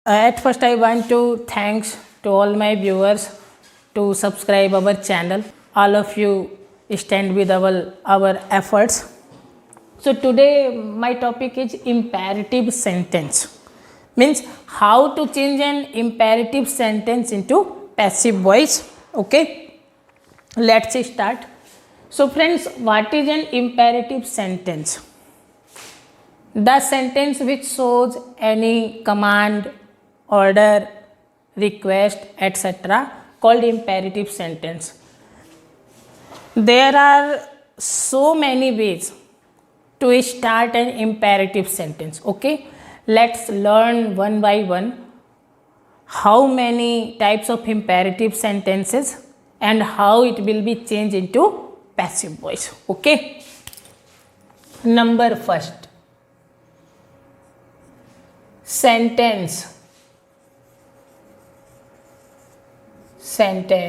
At first, I want to thanks to all my viewers to subscribe our channel. All of you stand with our efforts. So today my topic is imperative sentence. Means how to change an imperative sentence into passive voice. Okay, let's start. So friends, what is an imperative sentence? The sentence which shows any command, order, request, etc. called imperative sentence. There are so many ways to start an imperative sentence. Okay, let's learn one by one how many types of imperative sentences and how it will be changed into passive voice. Okay, number first, sentence starts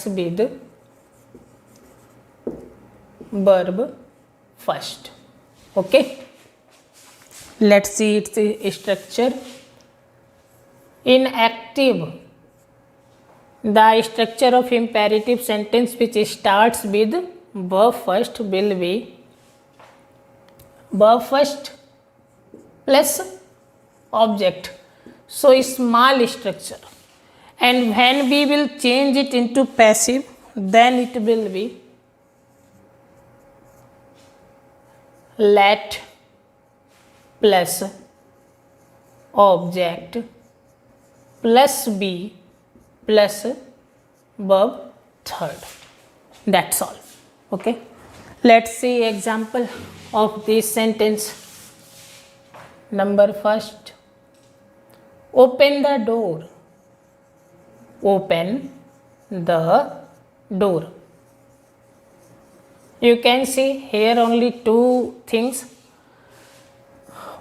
with verb first. Okay, let's see its structure. In active, the structure of imperative sentence which starts with verb first will be verb first plus object. So small structure. And when we will change it into passive, then it will be let plus object plus be plus verb third. That's all. Okay, let's see example of this sentence. Number first, open the door. Open the door. You can see here only two things.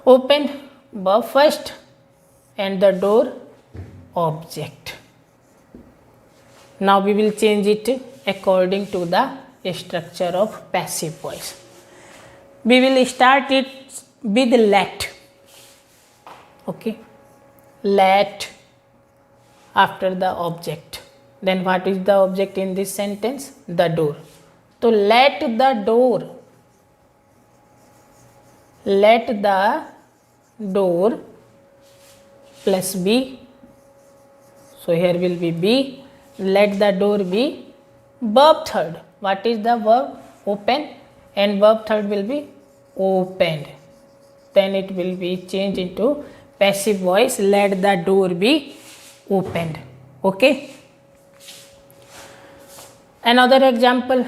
Open verb first and the door object. Now we will change it according to the structure of passive voice. We will start it with let. Okay, let after the object. Then what is the object in this sentence? The door. So let the door plus be. So here will be be. Let the door be verb third. What is the verb? Open, and verb third will be opened. Then it will be changed into passive voice. Let the door be opened. Okay, another example.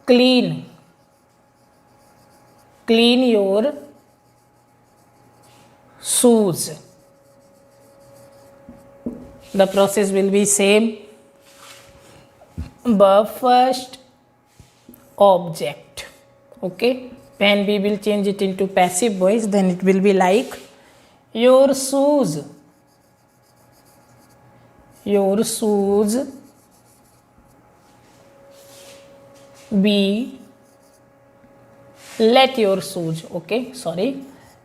Clean your shoes. The process will be same. Verb first, object. Okay, when we will change it into passive voice, then it will be like your shoes be let your shoes. Okay, sorry,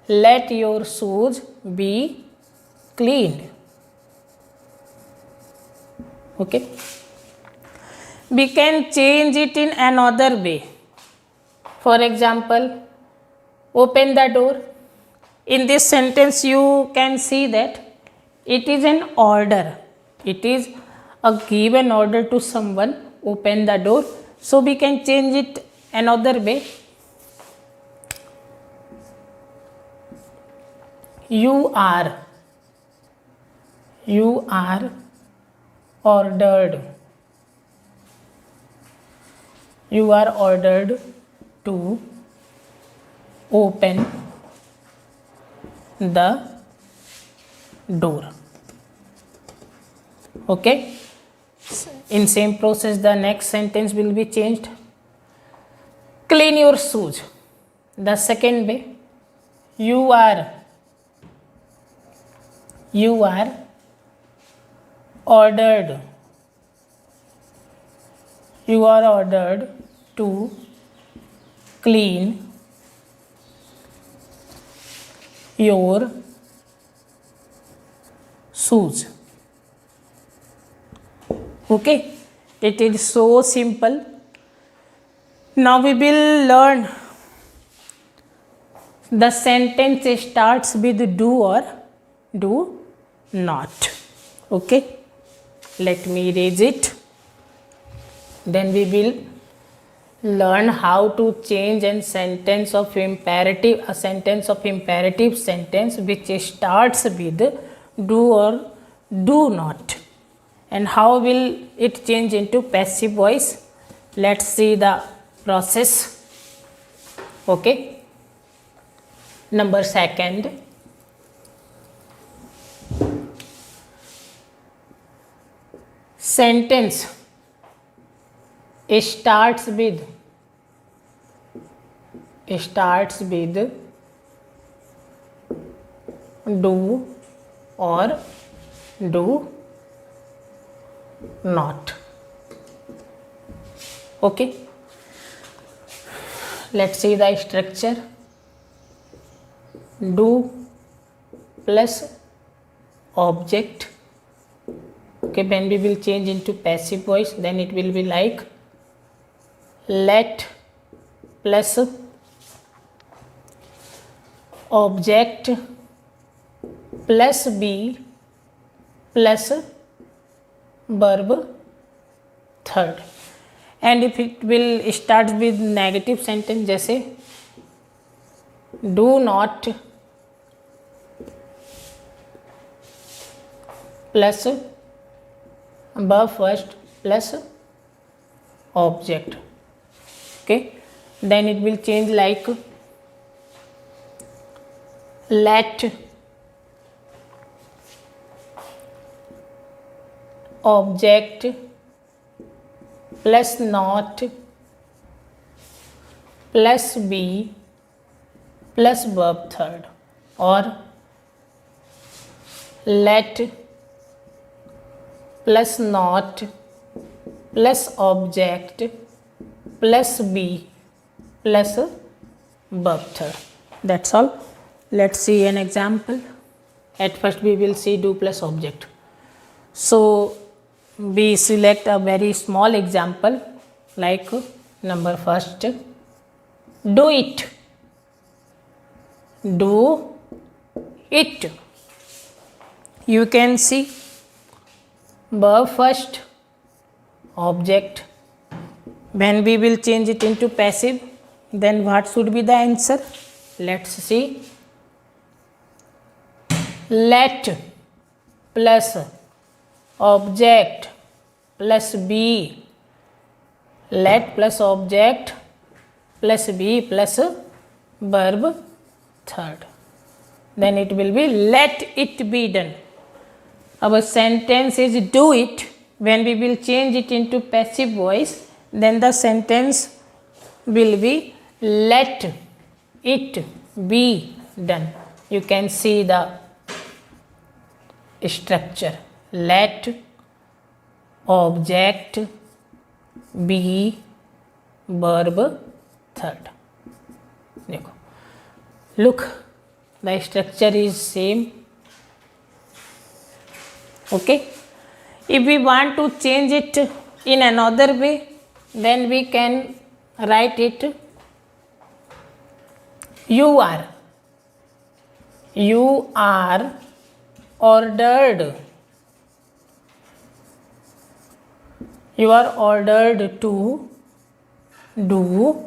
let your shoes be cleaned. Okay, we can change it in another way. For example, open the door. In this sentence you can see that it is an order. It is a given order to someone, open the door. So we can change it another way. You are ordered. You are ordered to open the door. Okay, in same process the next sentence will be changed. Clean your shoes. The second way, you are ordered You are ordered to clean your shoes. Okay, it is so simple. Now we will learn the sentence starts with do or do not. Okay, let me erase it. Then we will learn how to change a sentence of imperative sentence which starts with do or do not, and how will it change into passive voice. Let's see the process. Okay, number second, sentence starts with do or do not. Okay, let's see the structure. Do plus object. Okay, when we will change into passive voice, then it will be like let plus object plus be plus verb third. And if it will start with negative sentence, जैसे do not plus verb first plus object. Okay, then it will change like let object plus not plus be plus verb third, or let plus not plus object plus be plus verb third. That's all. Let's see an example. At first we will see do plus object. So we select a very small example like number first, do it. Do it. You can see verb first, object. When we will change it into passive, then what should be the answer? Let's see. Let plus object plus be. Let plus object plus be plus verb third. Then it will be let it be done. Our sentence is do it. When we will change it into passive voice, then the sentence will be let it be done. You can see the structure. Let object be verb third. देखो, look, the structure is same. Okay, if we want to change it in another way, then we can write it you are ordered. You are ordered to do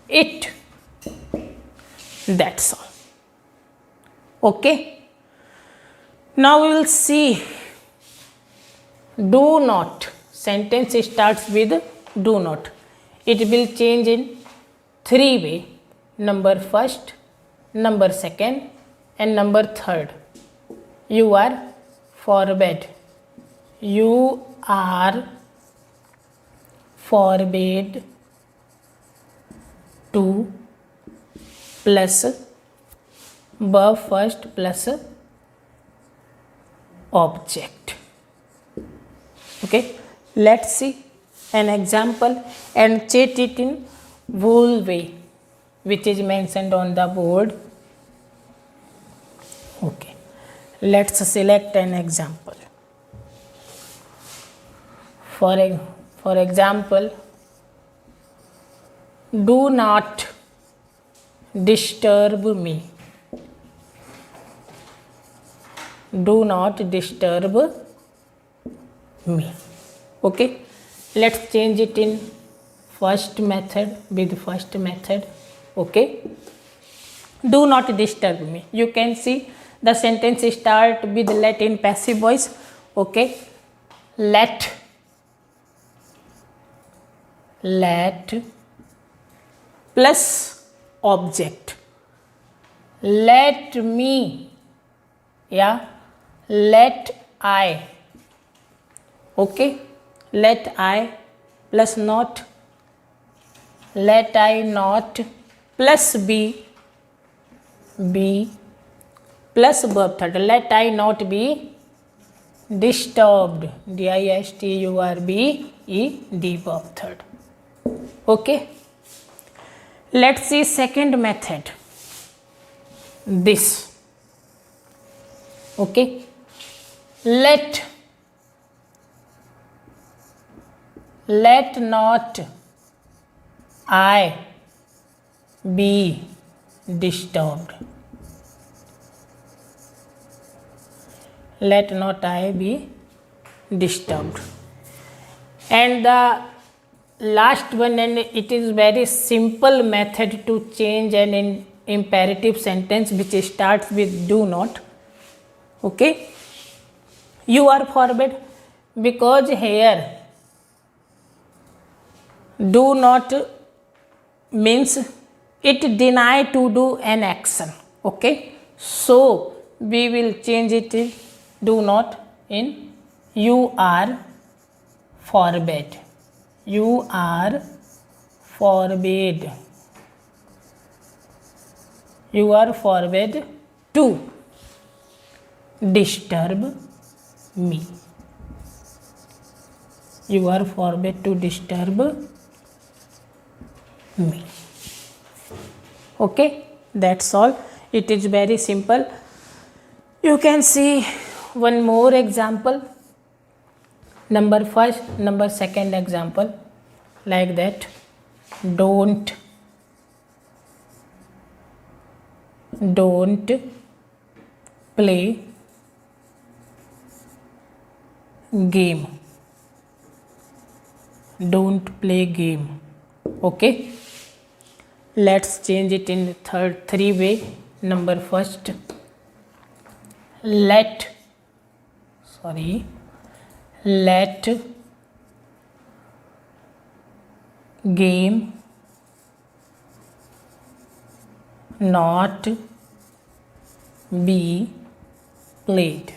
it. That's all. Okay, now we will see do not. Sentence starts with do not. It will change in three ways: number first, number second, and number third. You are forbid. You are forbid to plus verb first plus object. Okay, let's see. an example and check it in whole way which is mentioned on the board. Okay, let's select an example. For example, do not disturb me. Do not disturb me. Okay, let's change it in first method with first method. Okay, do not disturb me. You can see the sentence start with let in passive voice. Okay, let plus object, let me, yeah, let I. Okay, let I plus not, let I not plus be plus verb third, let I not be disturbed, D-I-S-T-U-R-B-E-D verb third. Okay, let's see second method, this. Okay, let not I be disturbed. Let not I be disturbed. And the last one, and it is very simple method to change an imperative sentence which starts with do not. Okay, you are forbid, because here do not means it deny to do an action. Okay, so we will change it in do not in you are forbid. You are forbid. You are forbid to disturb me. You are forbid to disturb me. Okay, that's all. It is very simple. You can see one more example. Number second example, like that. Don't play game. Don't play game. Okay, let's change it in three way. Number first, let game not be played.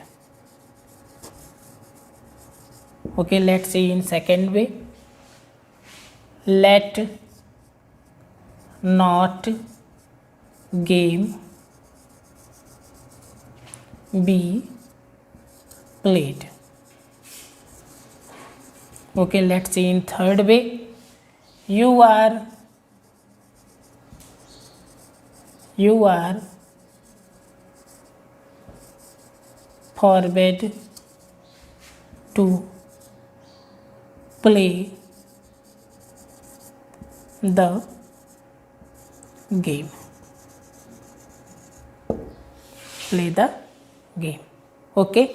Okay, let's see in second way. Let not game be played. Okay, let's see in third way. You are forbid to play the game. Play the game. Okay,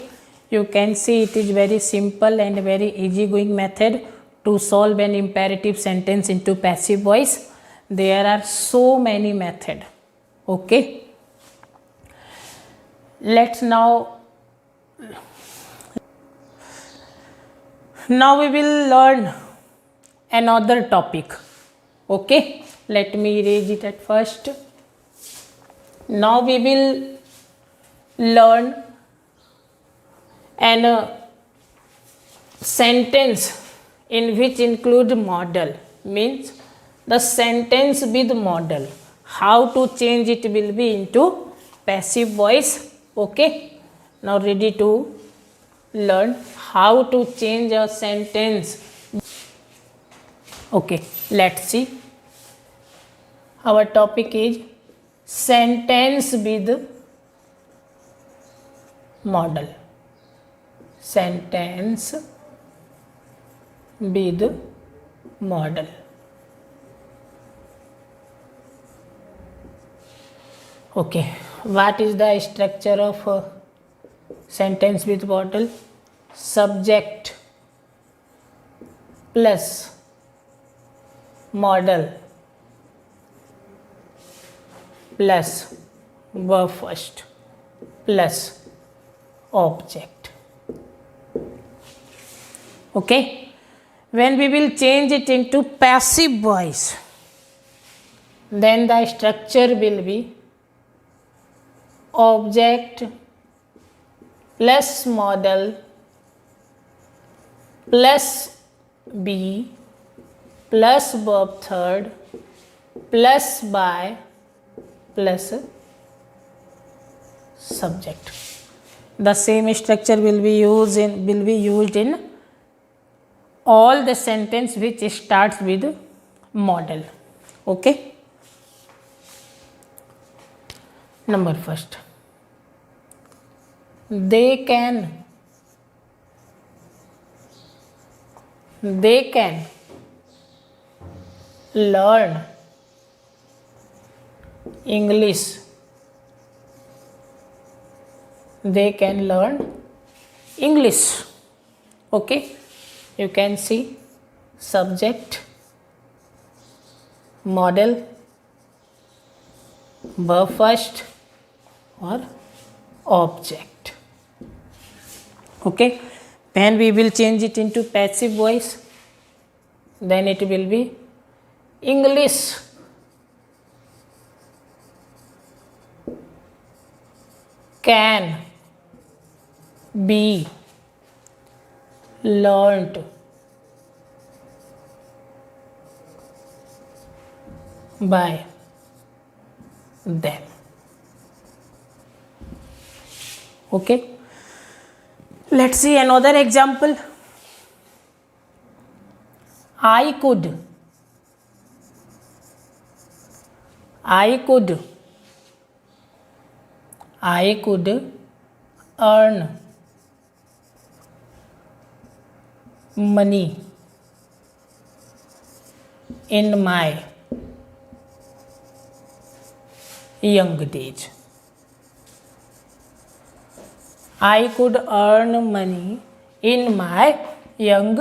you can see it is very simple and very easygoing method to solve an imperative sentence into passive voice. There are so many methods. Okay, let's now we will learn another topic. Okay, let me erase it at first. Now we will learn an sentence in which include modal, means the sentence with modal. How to change it will be into passive voice. Okay, now ready to learn how to change a sentence. Okay, let's see. Our topic is sentence with model. Sentence with model. Okay, what is the structure of sentence with model? Subject plus model plus verb first plus object. Okay, when we will change it into passive voice, then the structure will be object plus model plus be plus verb third plus by plus subject. The same structure will be used in all the sentence which starts with model. Okay. Number first, they can learn English. They can learn English. Okay, you can see subject, model, verb first or object. Okay, when we will change it into passive voice, then it will be English can be learnt by them. Okay, let's see another example. I could earn money in my young days. I could earn money in my young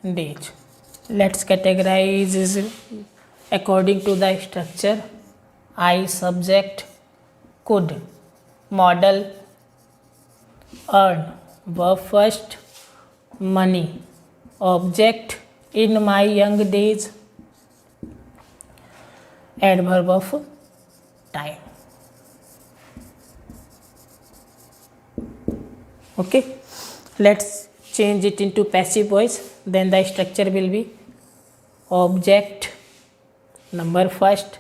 days. Let's categorize this according to the structure. I subject, could model, earn verb first, money object, in my young days adverb of time. Okay, let's change it into passive voice. Then the structure will be object number first,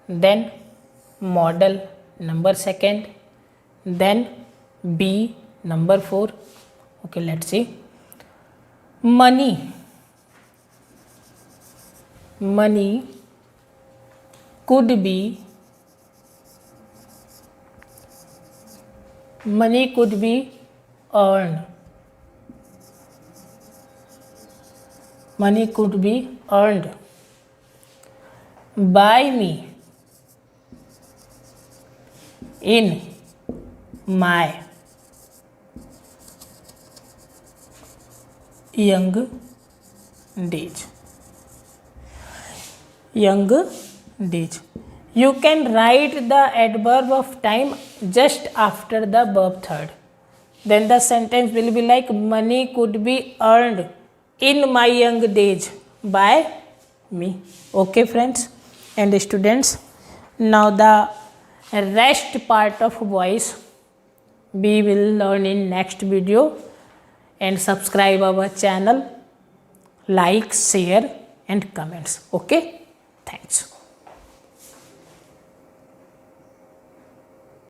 then model number second, then be number 4. Okay, let's see. Money could be earned. Money could be earned by me in my young days. You can write the adverb of time just after the verb third. Then the sentence will be like, money could be earned in my young days by me. Okay, friends and students. Now the rest part of voice we will learn in next video, and subscribe our channel, like, share and comments. Okay, thanks.